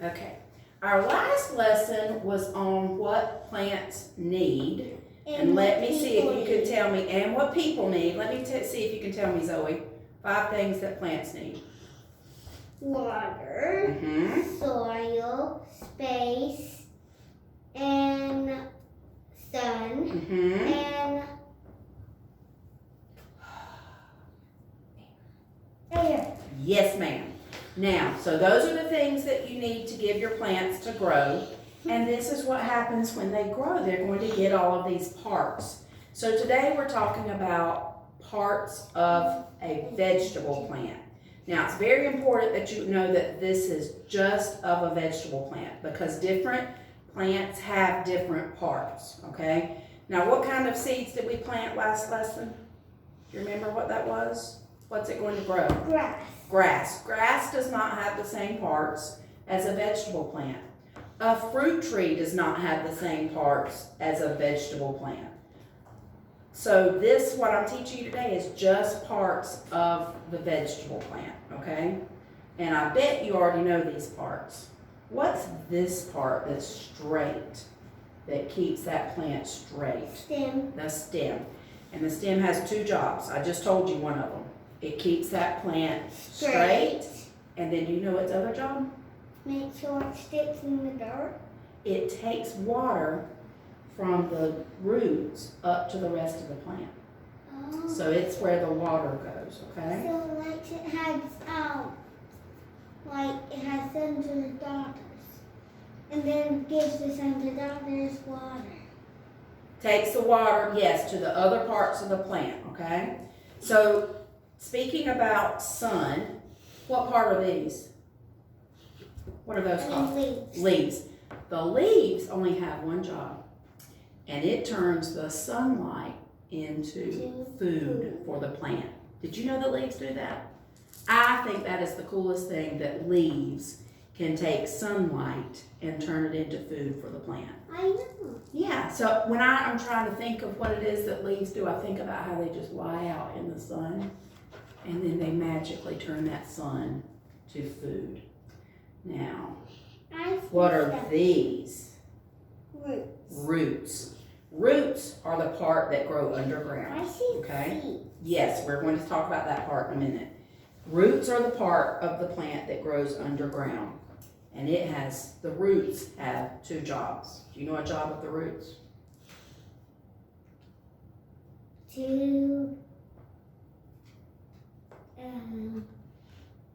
Okay. Our last lesson was on what plants need. And let me see if you can tell me, and what people need. Let me see if you can tell me, Zoe, 5 things that plants need. Water, soil, space, and sun, and air. Yes, ma'am. Now, so those are the things that you need to give your plants to grow. And this is what happens when they grow. They're going to get all of these parts. So today we're talking about parts of a vegetable plant. Now, it's very important that you know that this is just of a vegetable plant because different plants have different parts, okay? Now, what kind of seeds did we plant last lesson? Do you remember what that was? What's it going to grow? Grass. Grass. Grass does not have the same parts as a vegetable plant. A fruit tree does not have the same parts as a vegetable plant. So this, what I'm teaching you today, is just parts of the vegetable plant, okay? And I bet you already know these parts. What's this part that's straight, that keeps that plant straight? Stem. The stem. And the stem has 2 jobs. I just told you one of them. It keeps that plant straight. And then do you know its other job? Make sure it sticks in the dirt. It takes water from the roots up to the rest of the plant. Oh. So it's where the water goes, okay? So like it has sons and daughters. And then gives the sons and daughters water. Takes the water, yes, to the other parts of the plant, okay? So speaking about sun, what part are these? What are those called? Leaves. Leaves. The leaves only have one job, and it turns the sunlight into food for the plant. Did you know that leaves do that? I think that is the coolest thing, that leaves can take sunlight and turn it into food for the plant. I know. Yeah, so when I'm trying to think of what it is that leaves do, I think about how they just lie out in the sun, and then they magically turn that sun to food. Now, what are these? Roots. Roots. Roots are the part that grow underground. I see Okay? seeds. Yes, we're going to talk about that part in a minute. Roots are the part of the plant that grows underground. And the roots have 2 jobs. Do you know a job of the roots? To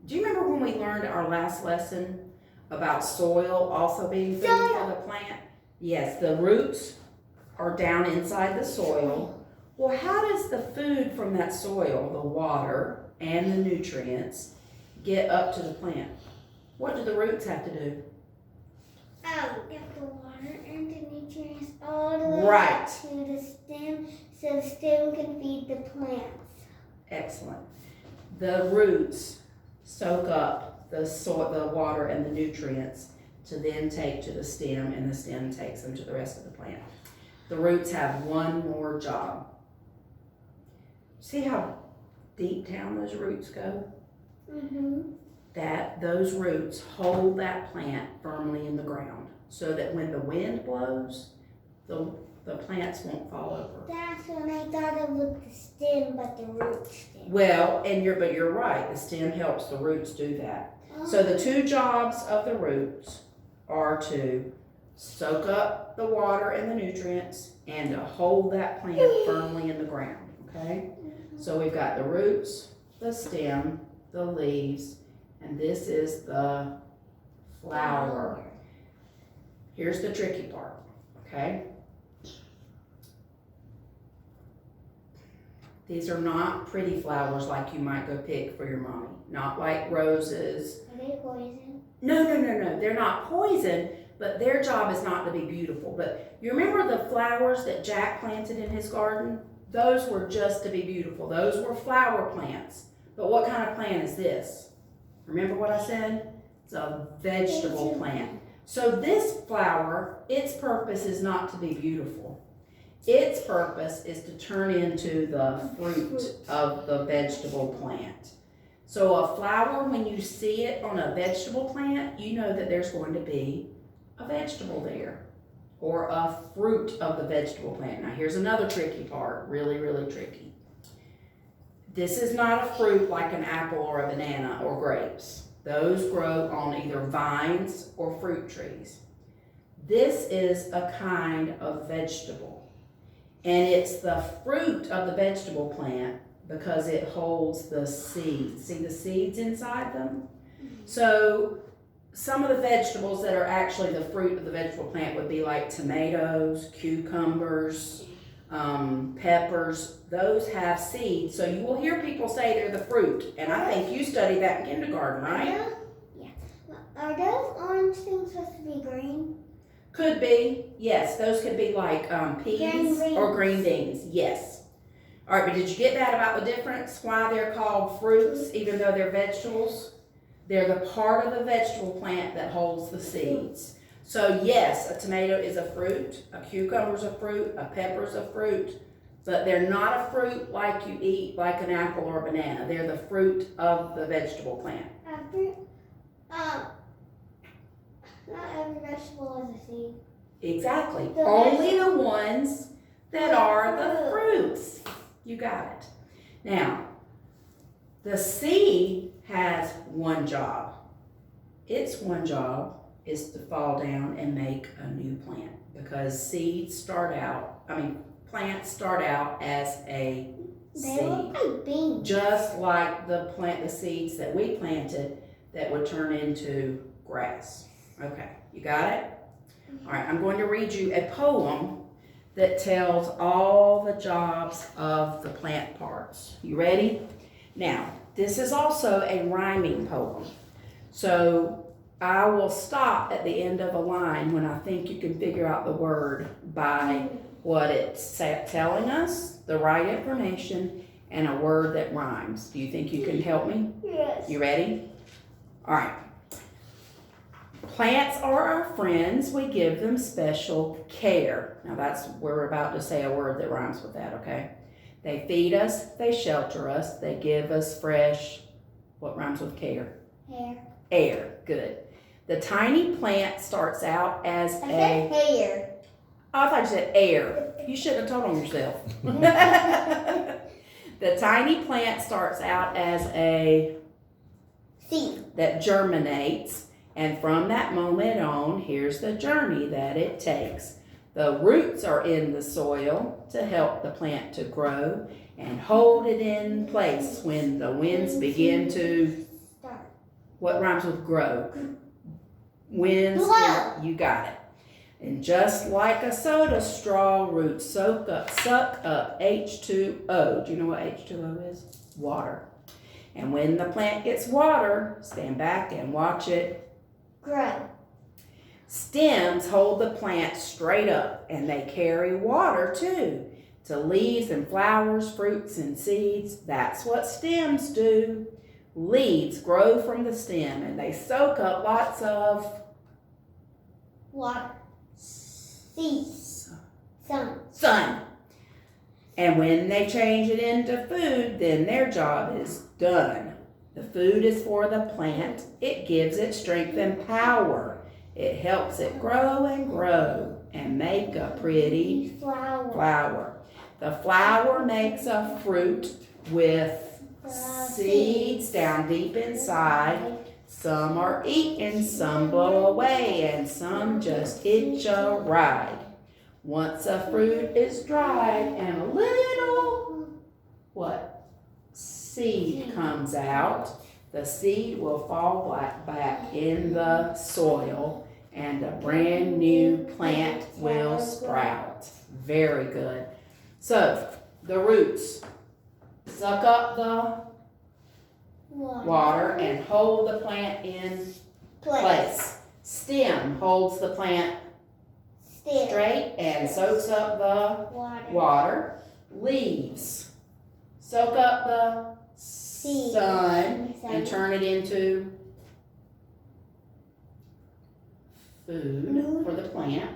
Do you remember when we learned our last lesson about soil also being food for the plant? Yes, the roots are down inside the soil. Well, how does the food from that soil, the water and the nutrients, get up to the plant? What do the roots have to do? get the water and the nutrients all the way Right. to the stem so the stem can feed the plants. Excellent. The roots soak up the water and the nutrients to then take to the stem, and the stem takes them to the rest of the plant. The roots have one more job. See how deep down those roots go? Mm-hmm. Those roots hold that plant firmly in the ground so that when the wind blows, the plants won't fall over. That's when I thought it was the stem, but the root stem. Well, but you're right, the stem helps the roots do that. So the 2 jobs of the roots are to soak up the water and the nutrients and to hold that plant firmly in the ground, okay? So we've got the roots, the stem, the leaves, and this is the flower. Here's the tricky part, okay? These are not pretty flowers like you might go pick for your mommy. Not like roses. Are they poison? No. They're not poison, but their job is not to be beautiful. But you remember the flowers that Jack planted in his garden? Those were just to be beautiful. Those were flower plants. But what kind of plant is this? Remember what I said? It's a vegetable plant. So this flower, its purpose is not to be beautiful. Its purpose is to turn into the fruit of the vegetable plant. So a flower, when you see it on a vegetable plant, you know that there's going to be a vegetable there, or a fruit of the vegetable plant. Now here's another tricky part, really, really tricky. This is not a fruit like an apple or a banana or grapes. Those grow on either vines or fruit trees. This is a kind of vegetable, and it's the fruit of the vegetable plant because it holds the seeds. See the seeds inside them? So some of the vegetables that are actually the fruit of the vegetable plant would be like tomatoes, cucumbers, peppers. Those have seeds. So you will hear people say they're the fruit. And I think you studied that in kindergarten, right? Yeah. Are those orange things supposed to be green? Could be. Yes, those could be like peas or green beans. Yes. All right, but did you get that about the difference? Why they're called fruits even though they're vegetables? They're the part of the vegetable plant that holds the seeds. So yes, a tomato is a fruit, a cucumber is a fruit, a pepper is a fruit, but they're not a fruit like you eat like an apple or a banana. They're the fruit of the vegetable plant. Not every vegetable has a seed. Exactly. Only the ones that are the fruits. You got it. Now, the seed has one job. Its one job is to fall down and make a new plant, because plants start out as a They seed. look like beans. Just like the seeds that we planted that would turn into grass. Okay, you got it? All right, I'm going to read you a poem that tells all the jobs of the plant parts. You ready? Now, this is also a rhyming poem. So I will stop at the end of a line when I think you can figure out the word by what it's telling us, the right information, and a word that rhymes. Do you think you can help me? Yes. You ready? All right. Plants are our friends. We give them special care. Now we're about to say a word that rhymes with that, okay? They feed us, they shelter us, they give us fresh, what rhymes with care? Hair. Air, good. The tiny plant starts out as I said hair. Oh, I thought you said air. You shouldn't have told on yourself. The tiny plant starts out as a seed that germinates, and from that moment on, here's the journey that it takes. The roots are in the soil to help the plant to grow and hold it in place when the winds begin to start. What rhymes with grow? Winds. Blow. You got it. And just like a soda straw, roots suck up H2O. Do you know what H2O is? Water. And when the plant gets water, stand back and watch it grow. Stems hold the plant straight up, and they carry water too to leaves and flowers, fruits and seeds. That's what stems do. Leaves grow from the stem, and they soak up lots of water. Seeds. Sun. And when they change it into food, then their job is done. The food is for the plant. It gives it strength and power. It helps it grow and make a pretty flower. The flower makes a fruit with seeds down deep inside. Some are eaten, some blow away, and some just hitch a ride. Once a fruit is dried and a little, seed comes out, the seed will fall back in the soil and a brand new plant will sprout. Very good. So, the roots suck up the water and hold the plant in place. Stem holds the plant straight and soaks up the water. Leaves soak up the sun and turn it into food for the plant.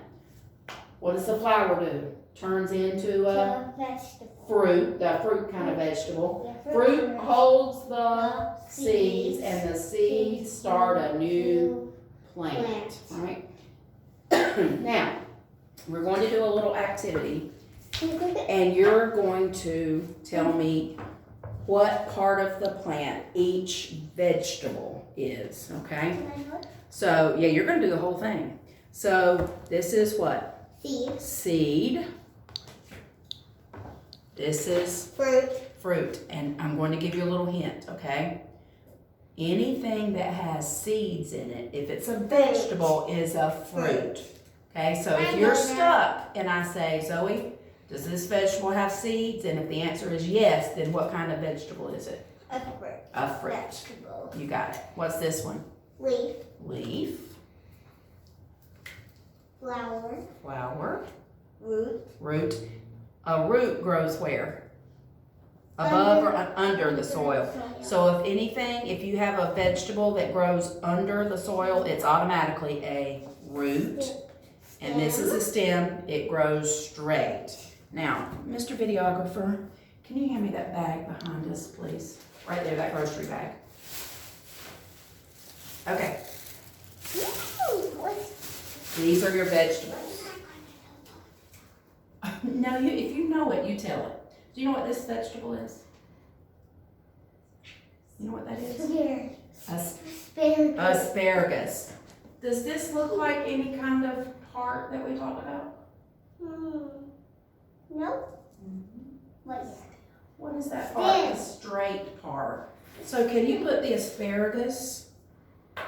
What does the flower do? Turns into a vegetable. fruit, the fruit kind of vegetable. Yeah, Fruit holds the seeds, and the seeds start a new plant, right? Now, we're going to do a little activity, and you're going to tell me what part of the plant each vegetable is, okay? So, yeah, you're gonna do the whole thing. So, this is what? Seed. Seed. This is Fruit. fruit, and I'm going to give you a little hint, okay? Anything that has seeds in it, if it's a vegetable, is a fruit. Okay, so if you're stuck and I say, Zoe, does this vegetable have seeds? And if the answer is yes, then what kind of vegetable is it? A fruit. A fruit. Vegetable. You got it. What's this one? Leaf. Leaf. Flower. Flower. Root. Root. A root grows where? Above or under the soil. So if anything, if you have a vegetable that grows under the soil, it's automatically a root. And this is a stem, it grows straight. Now, Mr. Videographer, can you hand me that bag behind us, please? Right there, that grocery bag. Okay, these are your vegetables. No, if you know it, you tell it. Do you know what this vegetable is? You know what that is? Asparagus. Asparagus. Does this look like any kind of part that we talked about? Nope. What is it? What is that part? The straight part. So can you put the asparagus,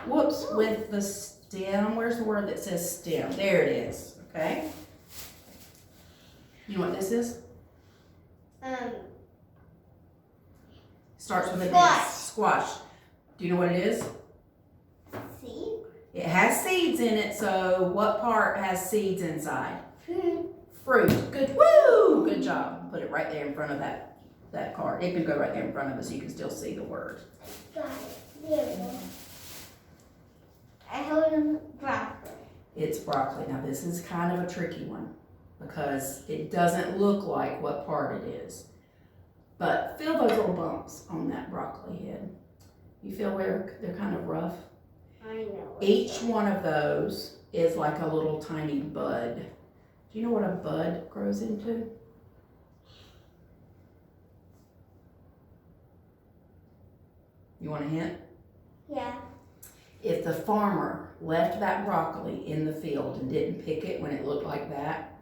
whoops, with the stem? Where's the word that says stem? There it is, okay? You know what this is? Starts with a Squash. Squash. Do you know what it is? Seed. It has seeds in it, so what part has seeds inside? Fruit. Fruit. Good. Woo! Good job. Put it right there in front of that card. It can go right there in front of us so you can still see the word. Got it. There we go. I hold them broccoli. It's broccoli. Now this is kind of a tricky one because it doesn't look like what part it is. But feel those little bumps on that broccoli head. You feel where they're kind of rough? I know. Each one of those is like a little tiny bud. Do you know what a bud grows into? You want a hint? Yeah. If the farmer left that broccoli in the field and didn't pick it when it looked like that,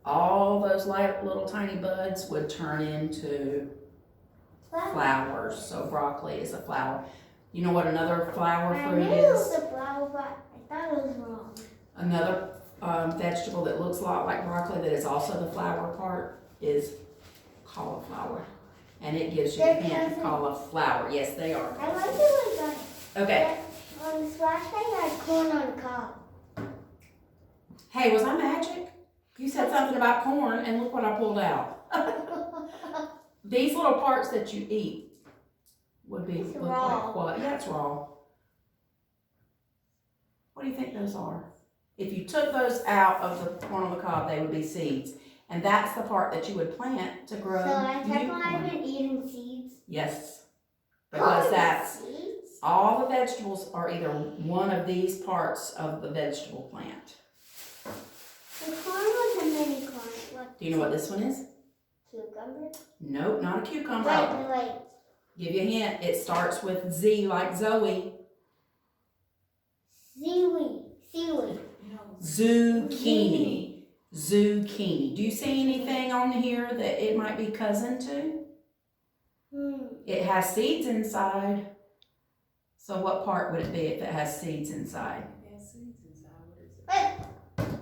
all those little tiny buds would turn into flowers. So broccoli is a flower. You know what another flower fruit I knew it was is? a flower, but I thought it was wrong. Another vegetable that looks a lot like broccoli that is also the flower part is cauliflower. And it gives you the hint, cauliflower. Yes, they are. I like it when Okay. on the splash day I had corn on the cob. Hey, was I magic? You said something about corn and look what I pulled out. These little parts that you eat would be It's look raw. like what? Yeah, it's raw. What do you think those are? If you took those out of the corn on the cob, they would be seeds. And that's the part that you would plant to grow So I new kept on corn. having eaten seeds. Yes. Because that's Seeds? all the vegetables are either one of these parts of the vegetable plant. The corn was a mini corn. What? Do you know what this one is? Cucumber? Nope, not a cucumber. Wait. Give you a hint. It starts with Z like Zoe. Seaweed. Zucchini. Zucchini. Do you see anything on here that it might be cousin to? It has seeds inside. So what part would it be if it has seeds inside?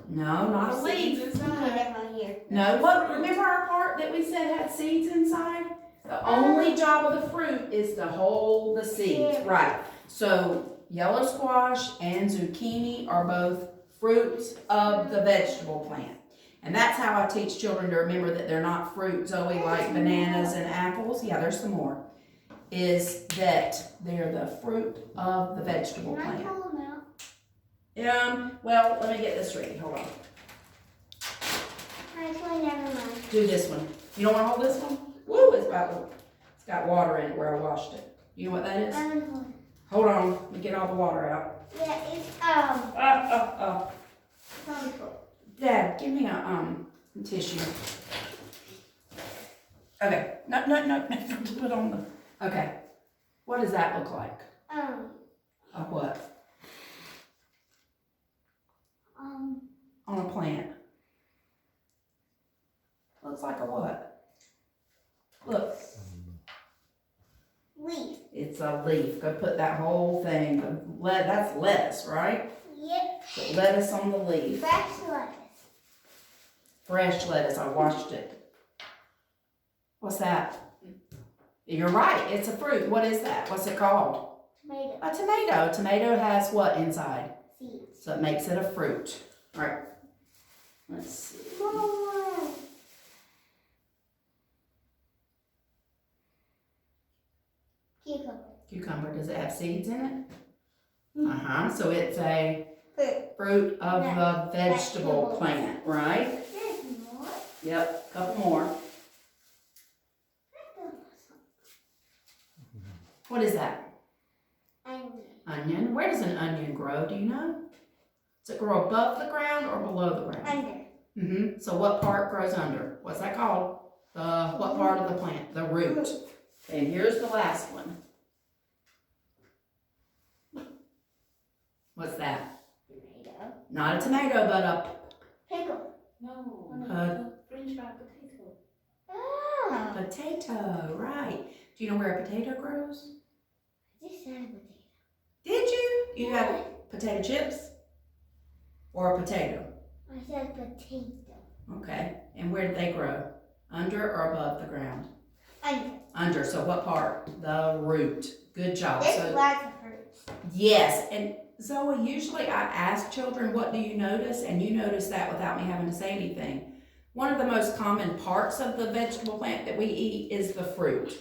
No, not a leaf. No, what? Remember our part that we said had seeds inside? The only job of the fruit is to hold the seeds, right? So yellow squash and zucchini are both fruits of the vegetable plant. And that's how I teach children to remember that they're not fruit, Zoe, like bananas and apples. Yeah, there's some more. Is that they're the fruit of the vegetable Can I plant. pull them out? Well, let me get this ready. Hold on. Actually, never mind. Do this one. You don't wanna hold this one? Woo, it's got water in it where I washed it. You know what that is? Hold on, let me get all the water out. Yeah, it's chemical. Dad, give me a tissue. Okay, no, put on the, okay. What does that look like? A what? On a plant. Looks like a what? Look, Leaf. it's a leaf. Go put that whole thing, that's lettuce, right? Yep. Put lettuce on the leaf. Fresh lettuce. Fresh lettuce, I washed it. What's that? You're right, it's a fruit. What is that? What's it called? Tomato. A tomato. A tomato has what inside? Seeds. So it makes it a fruit. All right. Let's see. More. Cucumber. Cucumber, does it have seeds in it? Uh-huh, so it's a Fruit. fruit of No, the vegetable vegetables. plant, right? There's more. Yep, a couple more. What is that? Onion. Onion. Where does an onion grow? Do you know? Does it grow above the ground or below the ground? Under. Mm-hmm. So what part grows under? What's that called? What part of the plant? The root. And here's the last one. What's that? Tomato. Not a tomato, but a Pickle. No, French fried potato. Oh. potato, right. Do you know where a potato grows? I just said a potato. Did you? You have potato chips? Or a potato? I said potato. Okay. And where do they grow? Under or above the ground? Under. Under. So what part? The root. Good job. This So lots of fruits. yes, and Zoe, usually I ask children, what do you notice? And you notice that without me having to say anything. One of the most common parts of the vegetable plant that we eat is the fruit.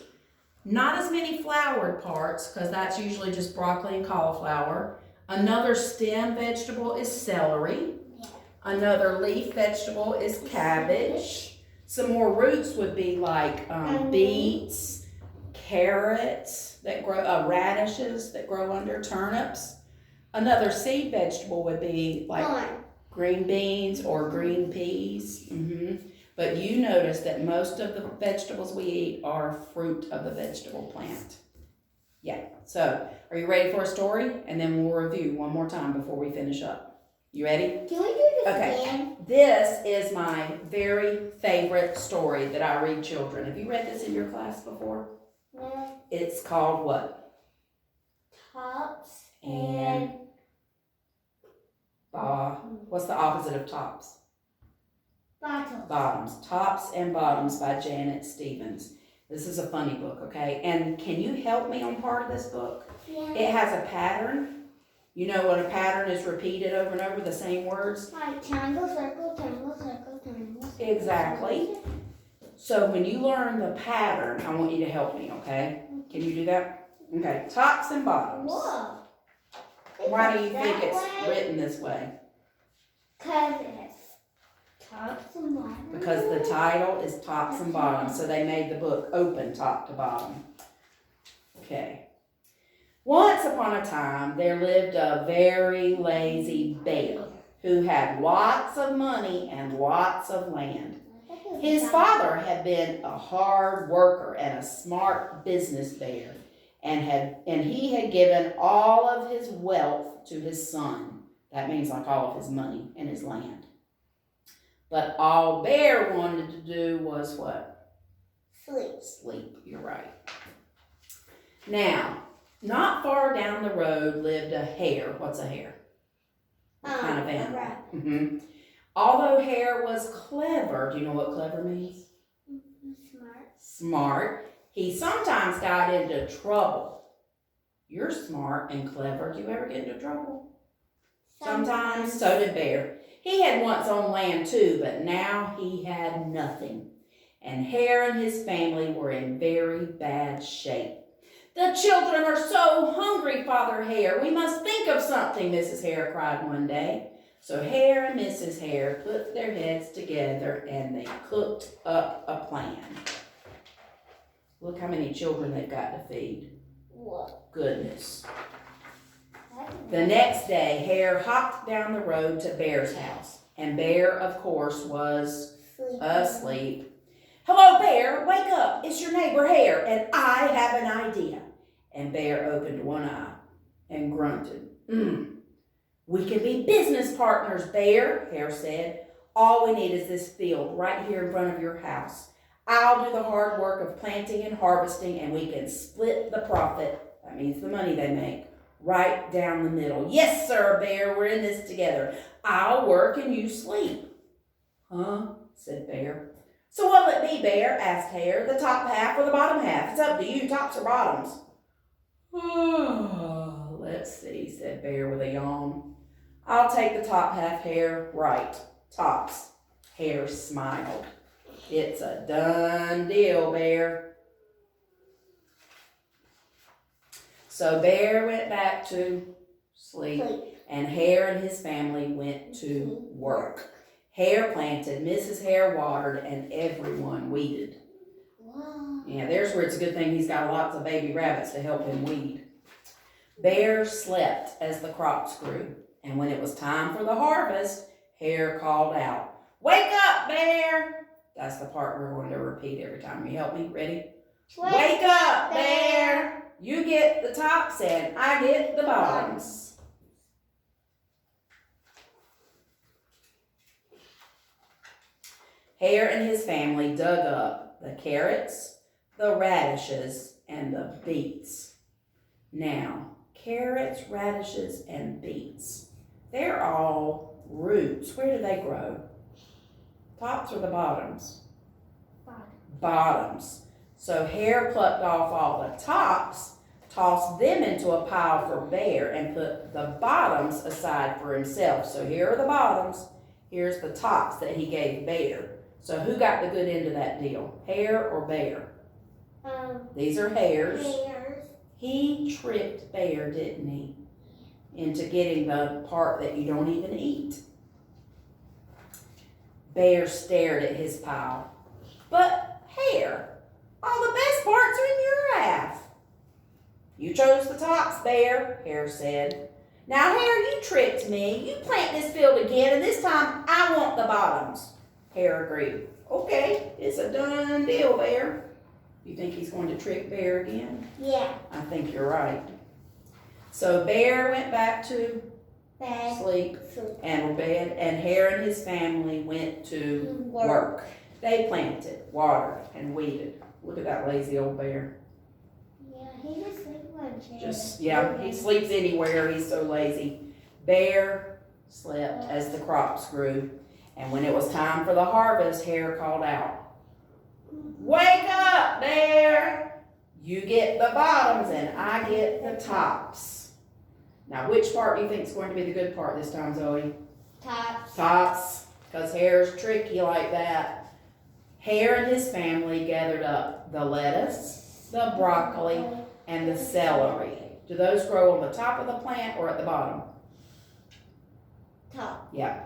Not as many flowered parts, because that's usually just broccoli and cauliflower. Another stem vegetable is celery. Yeah. Another leaf vegetable is cabbage. Some more roots would be like beets, carrots that grow, radishes that grow under turnips. Another seed vegetable would be like Corn. green beans or green peas. But you notice that most of the vegetables we eat are fruit of the vegetable plant. Yeah, so are you ready for a story? And then we'll review one more time before we finish up. You ready? Can we do this Okay. again? This is my very favorite story that I read children. Have you read this in your class before? No. It's called what? Tops And what's the opposite of tops? bottom. Bottoms. Tops and Bottoms by Janet Stevens. This is a funny book, okay? And can you help me on part of this book? Yeah. It has a pattern. You know when a pattern is repeated over and over, the same words? Like triangle, circle, triangle, circle, triangle. Circle, Exactly. So when you learn the pattern, I want you to help me, okay? Can you do that? Okay, tops and bottoms. Whoa. Why do you think That it's way? written this way? Because it's tops and bottoms. Because the title is Tops and Bottoms, so they made the book open top to bottom. Okay. Once upon a time, there lived a very lazy bear who had lots of money and lots of land. His father had been a hard worker and a smart business bear, and he had given all of his wealth to his son. That means like all of his money and his land. But all Bear wanted to do was what? Sleep. Sleep, you're right. Now, not far down the road lived a hare. What's a hare? What kind of A animal? rabbit. Although Hare was clever, do you know what clever means? Smart. Smart. He sometimes got into trouble. You're smart and clever. Do you ever get into trouble? Sometimes. So did Bear. He had once owned land too, but now he had nothing. And Hare and his family were in very bad shape. The children are so hungry, Father Hare. We must think of something, Mrs. Hare cried one day. So Hare and Mrs. Hare put their heads together and they cooked up a plan. Look how many children they've got to feed. What? Goodness. The next day, Hare hopped down the road to Bear's house. And Bear, of course, was asleep. Hello, Bear. Wake up. It's your neighbor Hare, and I have an idea. And Bear opened one eye and grunted. We can be business partners, Bear, Hare said. All we need is this field right here in front of your house. I'll do the hard work of planting and harvesting, and we can split the profit. That means the money they make. Right down the middle. Yes, sir, Bear, we're in this together. I'll work and you sleep. Huh? Said Bear. So what'll it be, Bear? Asked Hare. The top half or the bottom half? It's up to you, tops or bottoms. Oh, let's see, said Bear with a yawn. I'll take the top half, Hare. Right. Tops. Hare smiled. It's a done deal, Bear. So Bear went back to sleep, and Hare and his family went to work. Hare planted, Mrs. Hare watered, and everyone weeded. Wow. Yeah, there's where it's a good thing he's got lots of baby rabbits to help him weed. Bear slept as the crops grew, and when it was time for the harvest, Hare called out, "Wake up, Bear!" That's the part we're going to repeat every time. You help me? Ready? Wake up, Bear! You get the tops and I get the bottoms. Hare and his family dug up the carrots, the radishes, and the beets. Now, carrots, radishes, and beets, they're all roots. Where do they grow? Tops or the bottoms? Bottoms. So Hare plucked off all the tops, tossed them into a pile for Bear, and put the bottoms aside for himself. So here are the bottoms. Here's the tops that he gave Bear. So who got the good end of that deal? Hare or Bear? These are Hares. He tricked Bear, didn't he? Into getting the part that you don't even eat. Bear stared at his pile. But Hare, all the best parts are in your half. You chose the tops, Bear, Hare said. Now, Hare, you tricked me. You plant this field again, and this time I want the bottoms. Hare agreed. Okay, it's a done deal, Bear. You think he's going to trick Bear again? Yeah. I think you're right. So Bear went back to sleep and bed, and Hare and his family went to work. They planted, watered, and weeded. Look at that lazy old Bear. Yeah, he just sleeps on He sleeps anywhere. He's so lazy. Bear slept as the crops grew, and when it was time for the harvest, Hare called out, "Wake up, Bear! You get the bottoms and I get the tops." Now, which part do you think is going to be the good part this time, Zoe? Tops. Tops, because Hare's tricky like that. Hare and his family gathered up the lettuce, the broccoli, and the celery. Do those grow on the top of the plant or at the bottom? Top. Yeah.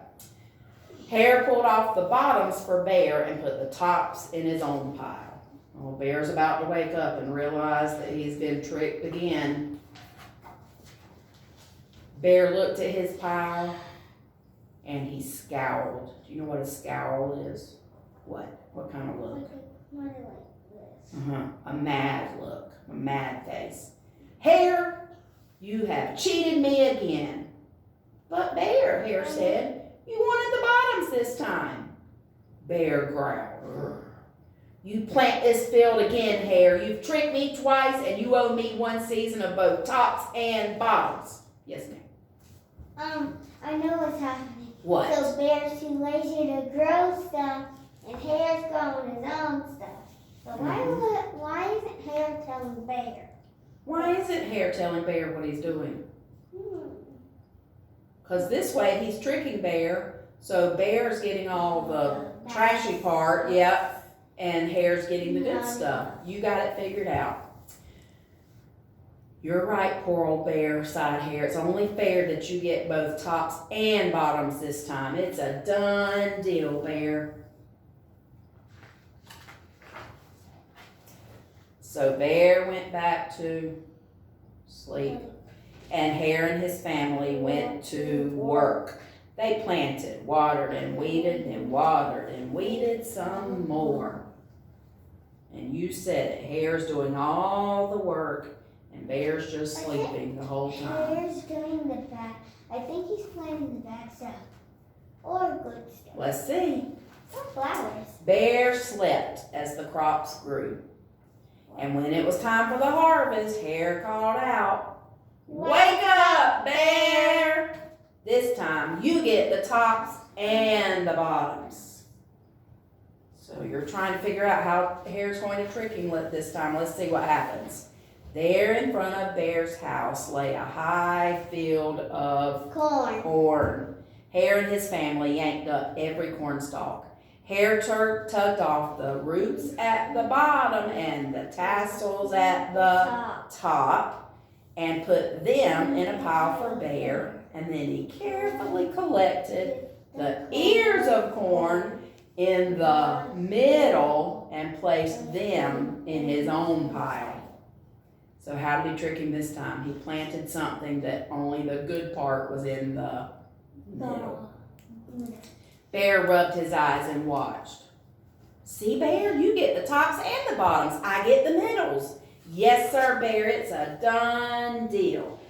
Hare pulled off the bottoms for Bear and put the tops in his own pile. Well, Bear's about to wake up and realize that he's been tricked again. Bear looked at his pile and he scowled. Do you know what a scowl is? What kind of look? Like this. A mad look, a mad face. Hare, you have cheated me again. But Bear, Hare said, you wanted the bottoms this time. Bear growled. You plant this field again, Hare. You've tricked me twice and you owe me one season of both tops and bottoms. Yes, ma'am. I know what's happening. What? So Bear's too lazy to grow stuff, and Hare's growing his own stuff. So why isn't Hare telling Bear? Why isn't Hare telling Bear what he's doing? Because this way he's tricking Bear, so Bear's getting all the trashy part, and Hare's getting the good stuff. You got it figured out. You're right, poor old Bear side hair. It's only fair that you get both tops and bottoms this time. It's a done deal, Bear. So Bear went back to sleep, and Hare and his family went to work. They planted, watered, and weeded, and watered, and weeded some more. And you said it, Hare's doing all the work, and Bear's just sleeping the whole time. Hare's doing the back. I think he's planting the bad stuff. Or good stuff. Let's see. Or flowers. Bear slept as the crops grew. And when it was time for the harvest, Hare called out, "Wake up, Bear! This time you get the tops and the bottoms." So you're trying to figure out how Hare's going to trick him this time. Let's see what happens. There in front of Bear's house lay a high field of corn. Hare and his family yanked up every corn stalk. Hare tugged off the roots at the bottom and the tassels at the top and put them in a pile for Bear. And then he carefully collected the ears of corn in the middle and placed them in his own pile. So how did he trick him this time? He planted something that only the good part was in the middle. Bear rubbed his eyes and watched. "See, Bear, you get the tops and the bottoms. I get the middles." "Yes, sir, Bear, it's a done deal."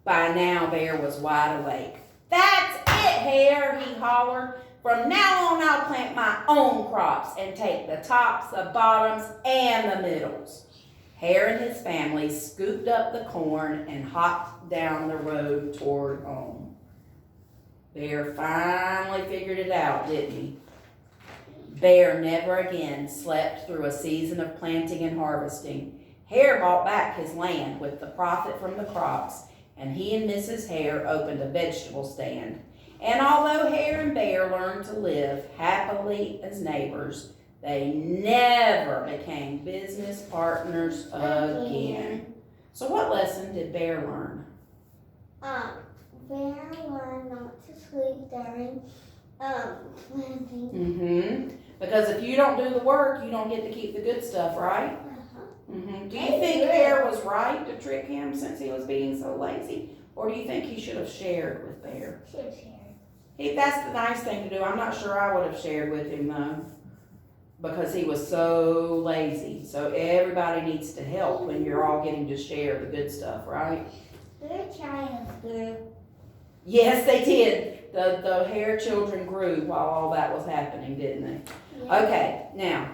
By now, Bear was wide awake. "That's it, Hare," he hollered. "From now on, I'll plant my own crops and take the tops, the bottoms, and the middles." Hare and his family scooped up the corn and hopped down the road toward home. Bear finally figured it out, didn't he? Bear never again slept through a season of planting and harvesting. Hare bought back his land with the profit from the crops, and he and Mrs. Hare opened a vegetable stand. And although Hare and Bear learned to live happily as neighbors, they never became business partners again. So what lesson did Bear learn? Bear learned not to sleep during planting. Because if you don't do the work, you don't get to keep the good stuff, right? Do you think Bear was right to trick him since he was being so lazy? Or do you think he should have shared with Bear? Should share. That's the nice thing to do. I'm not sure I would have shared with him though, because he was so lazy. So everybody needs to help when you're all getting to share the good stuff, right? Their child grew. Yes, they did. The Hare children grew while all that was happening, didn't they? Yeah. Okay, now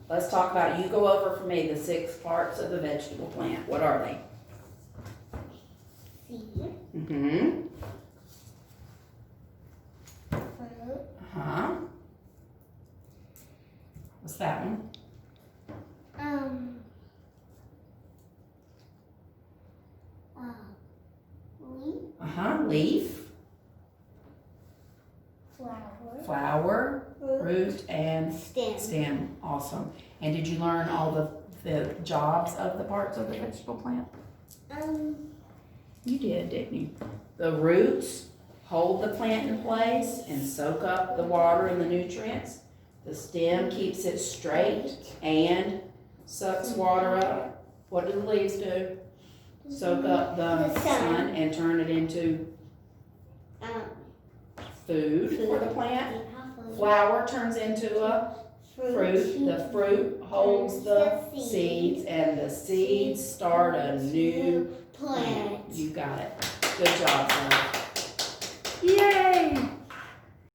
let's talk about it. You go over for me the 6 parts of the vegetable plant. What are they? Seed. Fruit. What's that one? Leaf. Leaf, flower, root, and stem. Awesome. And did you learn all the jobs of the parts of the vegetable plant? You did, didn't you? The roots hold the plant in place and soak up the water and the nutrients. The stem keeps it straight and sucks water up. What do the leaves do? Soak up the sun and turn it into food for the plant. Flower turns into a fruit. The fruit holds the seeds, and the seeds start a new plant. You got it. Good job, son.